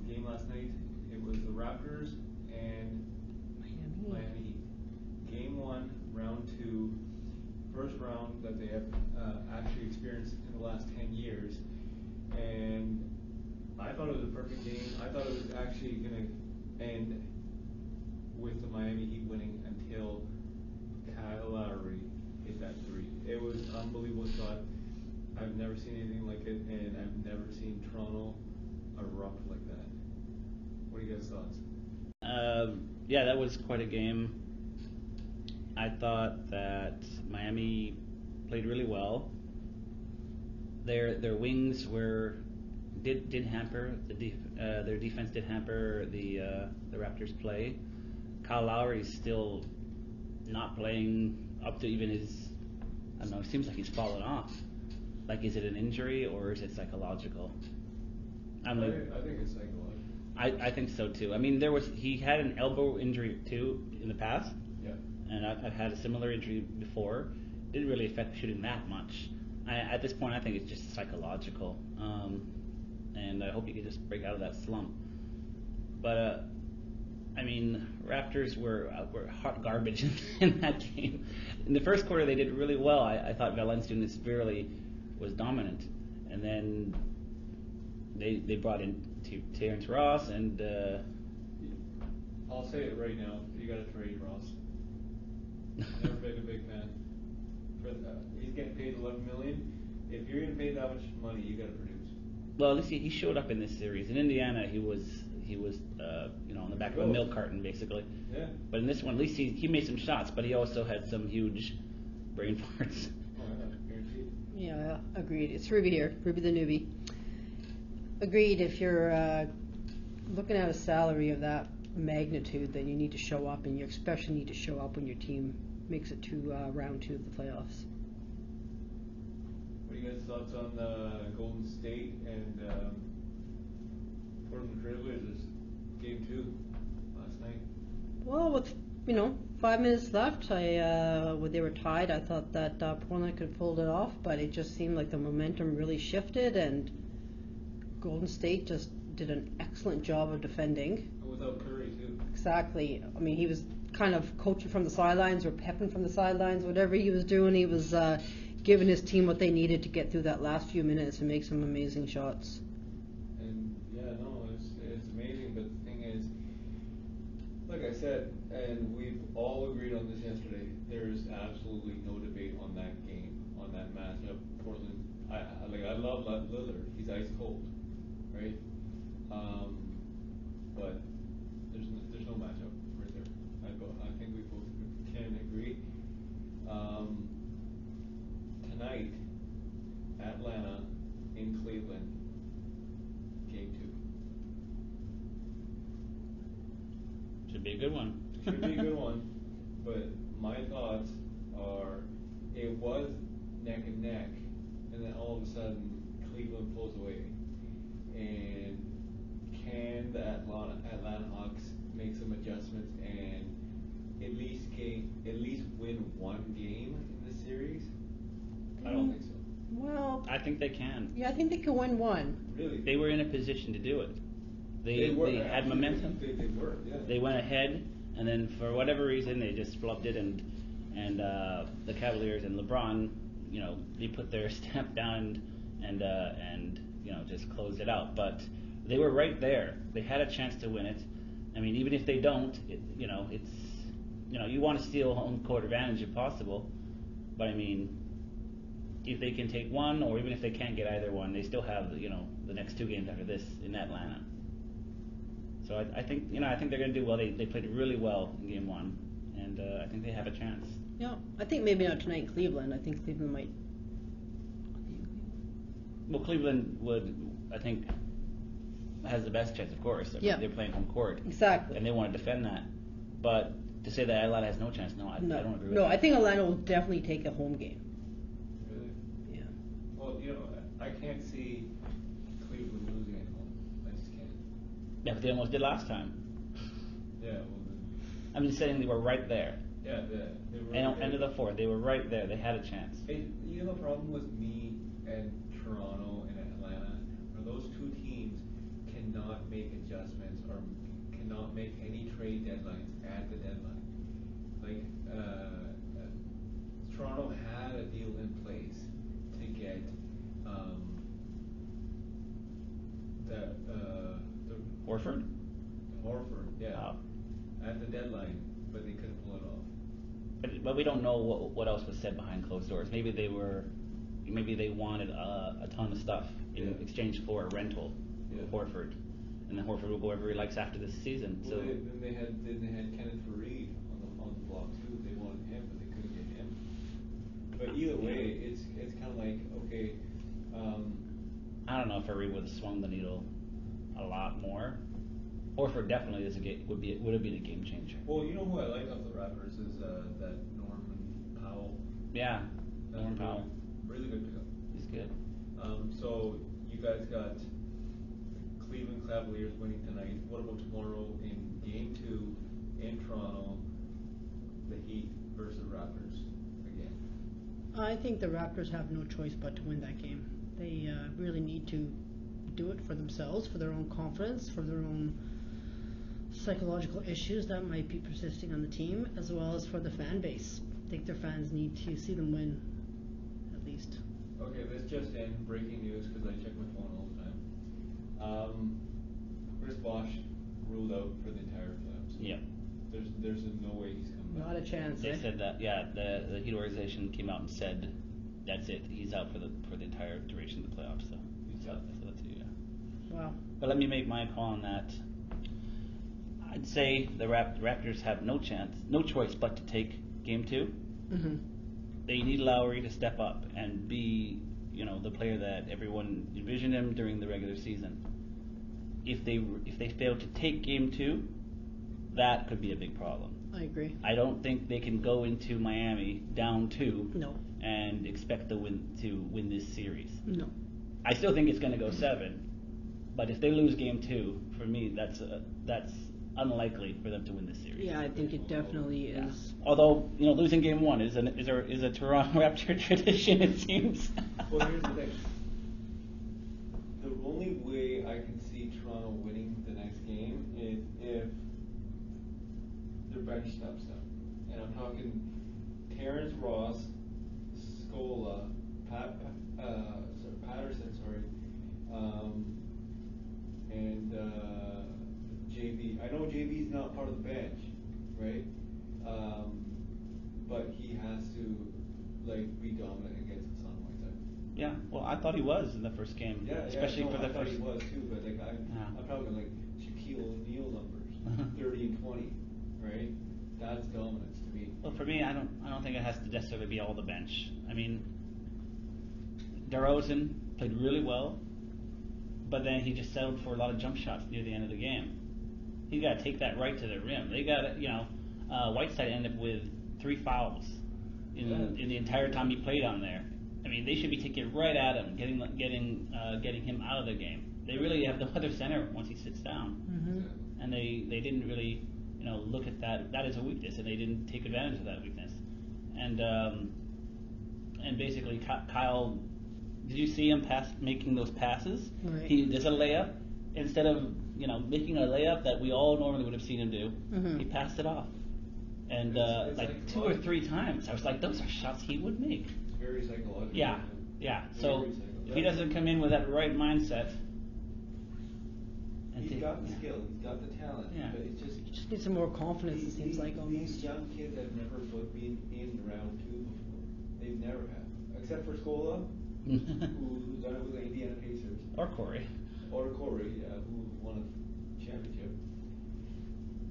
game last night. It was the Raptors and Miami Heat. Game 1, round 2, first round that they have actually experienced in the last 10 years. And I thought it was a perfect game. I thought it was actually going to end with the Miami Heat winning until Kyle Lowry hit that three. It was an unbelievable shot. I've never seen anything like it, and I've never seen Toronto erupt like that. What are you guys' thoughts? Yeah, that was quite a game. I thought that Miami played really well. Their wings did hamper their defense did hamper the Raptors' play. Kyle Lowry's still not playing up to even his. I don't know. It seems like he's fallen off. Like, is it an injury or is it psychological? I think it's psychological. I think so too. I mean, he had an elbow injury too in the past. Yeah. And I've had a similar injury before. Didn't really affect shooting that much. At this point, I think it's just psychological. And I hope he can just break out of that slump. But I mean, Raptors were hot garbage in that game. In the first quarter, they did really well. I thought Valanciunas really was dominant, and then they brought in Terrence Ross, and I'll say it right now: you got to trade Ross. Never been a big fan. He's getting paid $11 million. If you're getting paid that much money, you got to produce. Well, at least he showed up in this series. In Indiana, he was on the back of a milk carton basically. Yeah. But in this one, at least he made some shots, but he also had some huge brain farts. Oh, yeah, guaranteed. Yeah, agreed. It's Ruby here, Ruby the newbie. Agreed. If you're looking at a salary of that magnitude, then you need to show up, and you especially need to show up when your team makes it to round 2 of the playoffs. What are you guys' thoughts on Golden State and Portland Trailblazers game 2 last night? Well, with 5 minutes left, when they were tied, I thought that Portland could have pulled it off, but it just seemed like the momentum really shifted, and Golden State just did an excellent job of defending. And without Curry too. Exactly. I mean, he was kind of coaching from the sidelines or pepping from the sidelines, whatever he was doing. He was giving his team what they needed to get through that last few minutes and make some amazing shots. And it's amazing. But the thing is, like I said, and we've all agreed on this yesterday, there's absolutely no debate on that game, on that matchup. Portland, I love Lillard. He's ice cold, right? But there's no matchup right there. I think we both can agree. Tonight, Atlanta in Cleveland, game 2. Should be a good one. Should be a good one. But my thoughts are, it was neck and neck, and then all of a sudden Cleveland pulls away. And can the Atlanta Hawks make some adjustments and at least win one game in this series? I don't think so. Well, I think they can. yeah, I think they could win one. Really? They were in a position to do it. They had momentum. They were, yeah. They went ahead, and then for whatever reason they just flubbed it, and the Cavaliers and LeBron, they put their stamp down and just closed it out. But they were right there. They had a chance to win it. I mean, even if they don't, it's you want to steal home court advantage if possible. But I mean, if they can take one, or even if they can't get either one, they still have the next 2 games after this in Atlanta. So I think they're going to do well. They played really well in game 1, and I think they have a chance. Yeah, I think maybe not tonight in Cleveland. I think Cleveland might. Well, Cleveland I think, has the best chance, of course. I mean, Yeah. They're playing home court. Exactly. And they want to defend that. But to say that Atlanta has no chance, I don't agree with No, that. I think Atlanta will definitely take a home game. Really? Yeah. Well, I can't see Cleveland losing at home. I just can't. Yeah, but they almost did last time. Yeah, well then. I'm just saying they were right there. Yeah, they were. End of the 4th, they were right there. They had a chance. The problem with me and Toronto and Atlanta are those 2 teams cannot cannot make adjustments or cannot make any trade deadlines at the deadline. Like, Toronto had a deal in place to get the Horford? Horford, yeah, Wow. at the deadline, but they couldn't pull it off. But we don't know what else was said behind closed doors. Maybe they wanted a ton of stuff in exchange for a rental of Horford, and then Horford will go wherever he likes after this season. Well, So then they had Kenneth Faried on the block too. They wanted him, but they couldn't get him. But either way, it's kind of like, okay. I don't know if Faried would have swung the needle a lot more. Horford definitely would have been a game changer. Well, you know who I like off the Raptors is that Norman Powell. Yeah, That's Norman Powell. Really good pickup. He's good. So you guys got Cleveland Cavaliers winning tonight. What about tomorrow in Game 2 in Toronto? The Heat versus Raptors again. I think the Raptors have no choice but to win that game. They really need to do it for themselves, for their own confidence, for their own psychological issues that might be persisting on the team, as well as for the fan base. I think their fans need to see them win, at least. Okay, this just in, breaking news, because I check my phone all the time. Chris Bosh ruled out for the entire playoffs. Yep. There's no way he's coming back. Not a chance. They said that. Yeah, the Heat organization came out and said that's it. He's out for the entire duration of the playoffs. So He's out. So that's it. Yeah. Wow. But let me make my call on that. I'd say the Raptors have no choice but to take Game 2. Mm-hmm. They need Lowry to step up and be, the player that everyone envisioned him during the regular season. If they fail to take Game 2, that could be a big problem. I agree. I don't think they can go into Miami down 2 No. and expect to win this series. No. I still think it's going to go 7, but if they lose Game 2, for me that's unlikely for them to win this series. Yeah, I think it definitely Yeah. is. Although losing Game 1 is a Toronto Raptor tradition, it seems. Well, here's the thing. The only way I can see Toronto winning the next game is if their bench steps up. And I'm talking Terrence Ross, Scola, Patterson, and JV. I know JV's not part of the bench, right? But he has to be dominant against Hassan Whiteside. Yeah, well, I thought he was in the first game, especially for the I thought first. he was too, but I'm talking Shaquille O'Neal numbers, 30 and 20, right? That's dominance to me. Well, for me, I don't think it has to necessarily be all the bench. I mean, DeRozan played really well, but then he just settled for a lot of jump shots near the end of the game. He's got to take that right to the rim. They got Whiteside ended up with 3 fouls in the entire time he played on there. I mean, they should be taking right at him, getting him out of the game. They really have no other center once he sits down, Mm-hmm. and they didn't really look at that as a weakness, and they didn't take advantage of that weakness. And basically Kyle, did you see him making those passes? Right. He does a layup instead of making a layup that we all normally would have seen him do. Mhm. He passed it off, and It's like 2 or 3 times. I was like, those are shots he would make. It's very psychological. Yeah. So Very if he doesn't come in with that right mindset, He's got the skill, he's got the talent, Yeah. but it's just. Just need some more confidence, it seems like, almost. These young kids have never been in round 2 before. They've never have. Except for Scola, who's done it with the Indiana Pacers. or Corey. Or Corey, who won a championship.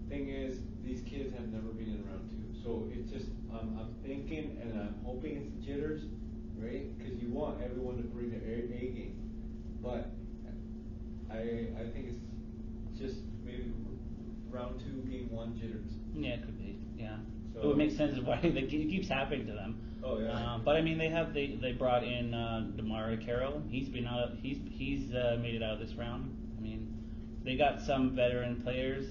Thing is, these kids have never been in round 2. So it's just, I'm thinking and I'm hoping it's jitters, right? Because you want everyone to bring their A game. But I think it's just maybe round 2, game 1 jitters. Yeah, it could be. Yeah, So- it would make sense why it keeps happening to them. Oh, yeah. But I mean, they brought in DeMar Carroll. He's been out. He's made it out of this round. I mean, they got some veteran players.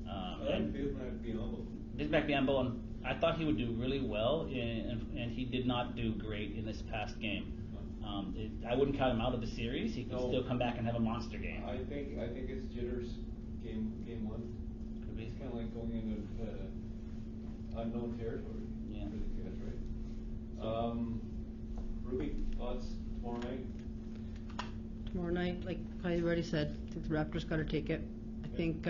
And Bismack Biyombo. Bismack Biyombo, and I thought he would do really well, and he did not do great in this past game. I wouldn't count him out of the series. He could No. still come back and have a monster game. I think it's jitters game one. Could be. It's kind of like going into unknown territory Yeah. for these guys, right? Ruby, thoughts tomorrow night? Tomorrow night, like I already said, I think the Raptors got to take it. I think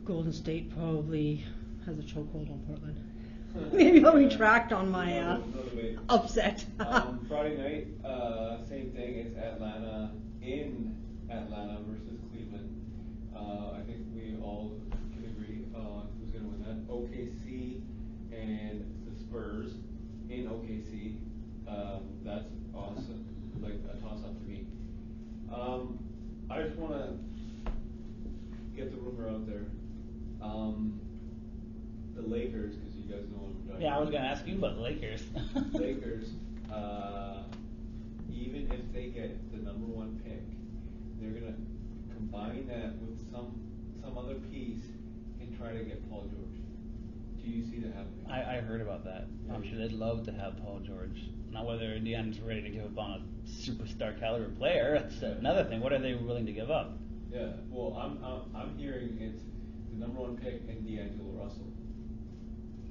Golden State probably has a chokehold on Portland. Maybe I'll retract on my No debate. upset. Friday night, same thing. It's Atlanta in Atlanta versus Cleveland. I think we all can agree on who's going to win that. OKC and the Spurs in OKC. That's awesome. Like a toss-up to me. I just want to get the rumor out there. The Lakers, because you guys know what I'm talking Yeah, I was about. gonna ask you about the Lakers. Lakers, even if they get the number one pick, they're gonna combine that with some other piece and try to get Paul George. Do you see that happening? I heard about that. I'm sure they'd love to have Paul George. Not whether Indiana's ready to give up on a superstar caliber player. That's another thing. What are they willing to give up? Yeah. Well, I'm hearing it's the number one pick and D'Angelo Russell.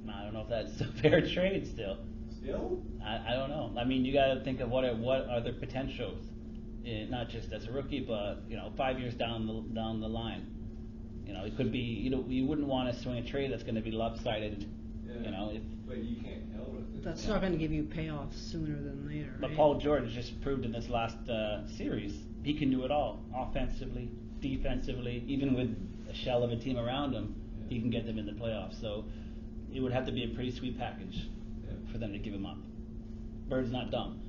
I don't know if that's a fair trade still. Still? I don't know. I mean, you got to think of what are their potentials, not just as a rookie, but 5 years down the line. It could be you wouldn't want to swing a trade that's going to be lopsided. Yeah. But you can't tell with it. That's not going to give you payoffs sooner than later. But right? Paul George just proved in this last series he can do it all, offensively, defensively, even with a shell of a team around him, he can get them in the playoffs. So it would have to be a pretty sweet package for them to give him up. Bird's not dumb.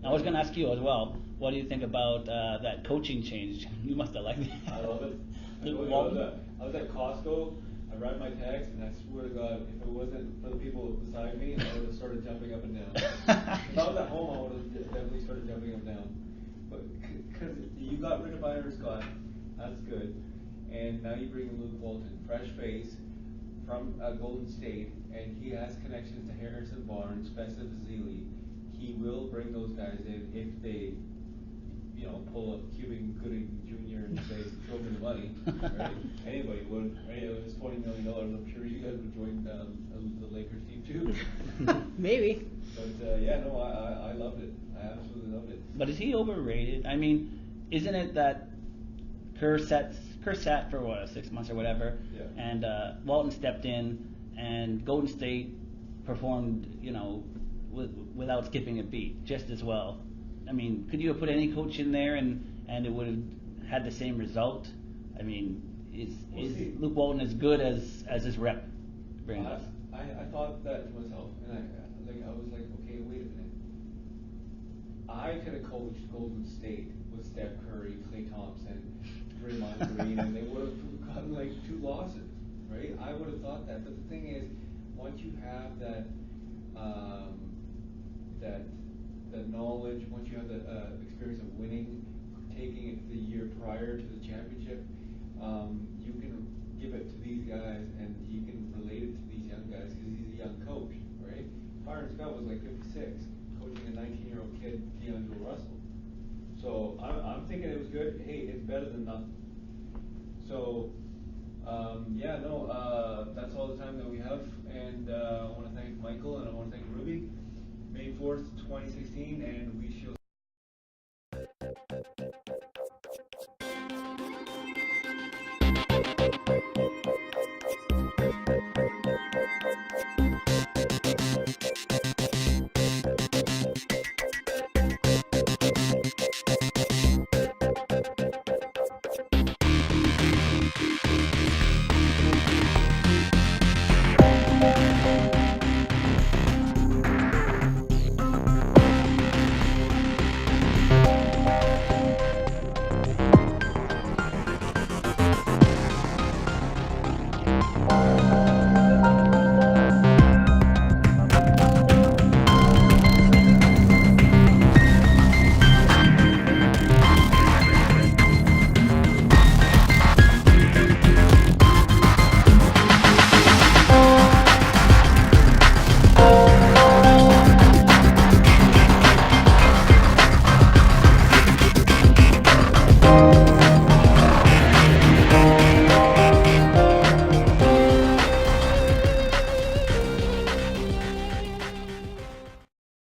I was going to ask you as well, what do you think about that coaching change? You must have liked it. I love it. I was at Costco, I read my text, and I swear to God, if it wasn't for the people beside me, I would have started jumping up and down. If I was at home, I would have definitely started jumping up and down. But because you got rid of Byron Scott, that's good. And now you bring in Luke Walton, fresh face from Golden State, and he has connections to Harrison Barnes, Spencer Vasili. He will bring those guys in if they, pull up Cuban Gooding Jr. and say, show me the money. Right? Anybody would. Right? It was $20 million. I'm sure you guys would join the Lakers team too. Maybe. But I loved it. I absolutely loved it. But is he overrated? I mean, isn't it that Kerr sat for 6 months or whatever, and Walton stepped in, and Golden State performed, without skipping a beat, just as well. I mean, could you have put any coach in there and it would have had the same result? I mean, is Luke Walton as good as his rep brings us? I thought that to myself, and I was like, okay, wait a minute. I could have coached Golden State with Steph Curry, Klay Thompson, Draymond Green, and they would have gotten like 2 losses, right? I would have thought that, but the thing is, once you have that knowledge, once you have the experience of winning, taking it the year prior to the championship, you can give it to these guys, and you can relate it to these young guys because he's a young coach, right? Byron Scott was like 56, coaching a 19-year-old kid, D'Angelo Russell. So I'm thinking it was good. Hey, it's better than nothing. So that's all the time that we have, and I want to thank Michael and I want to thank Ruby. May 4th, 2016, and we shall